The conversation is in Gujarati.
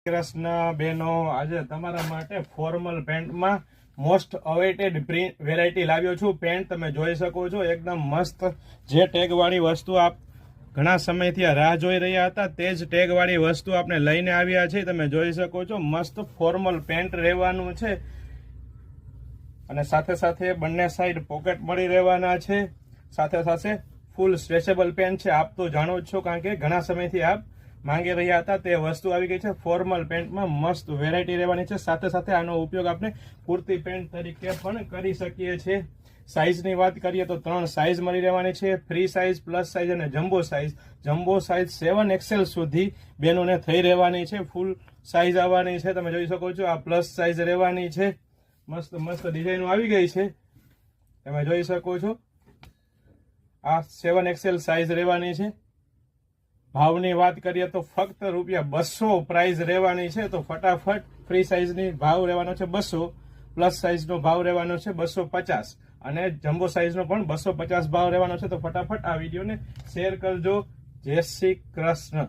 કૃષ્ણ બેનો, આજે તમારા માટે ફોર્મલ પેન્ટમાં મોસ્ટ અવેટેડ વેરાયટી લાવ્યો છું. પેન્ટ તમે જોઈ શકો છો, એકદમ મસ્ત. જે ટેગવાળી વસ્તુ આપ ઘણા સમયથી રાહ જોઈ રહ્યા હતા, તે જ ટેગવાળી વસ્તુ આપણે લઈને આવ્યા છે. તમે જોઈ શકો છો, મસ્ત ફોર્મલ પેન્ટ રહેવાનું છે અને સાથે સાથે બંને સાઈડ પોકેટ મળી રહેવાના છે. સાથે સાથે ફૂલ સ્ટ્રેચેબલ પેન્ટ છે. આપ તો જાણો જ છો, કારણ કે ઘણા સમયથી આપ માંગી રહ્યા હતા. તે વસ્તુ આવી ગઈ છે. ફોર્મલ પેન્ટમાં મસ્ત વેરાયટી રહેવાની છે. સાથે સાથે આનો ઉપયોગ આપણે કુર્તી પેન્ટ તરીકે પણ કરી શકીએ છીએ. સાઇઝની વાત કરીએ તો 3 સાઇઝ મળી રહેવાની છે: ફ્રી સાઇઝ, પ્લસ સાઇઝ અને jumbo size. Jumbo size 7XL સુધી બેનોને થઈ રહેવાની છે. ફૂલ સાઇઝ આવવાની છે. તમે જોઈ શકો છો, આ પ્લસ સાઇઝ રહેવાની છે. મસ્ત મસ્ત ડિઝાઇનો આવી ગઈ છે. તમે જોઈ શકો છો, આ 7XL સાઇઝ રહેવાની છે. ભાવની વાત કરીએ તો ફક્ત ₹200 પ્રાઇસ રહેવાની છે. તો ફટાફટ ફ્રી સાઇઝની ભાવ રહેવાનો છે 200, પ્લસ સાઇઝનો ભાવ રહેવાનો છે 250 અને જમ્બો સાઇઝનો પણ 250 ભાવ રહેવાનો છે. તો ફટાફટ આ વિડીયોને શેર કરજો. જય શ્રી કૃષ્ણ.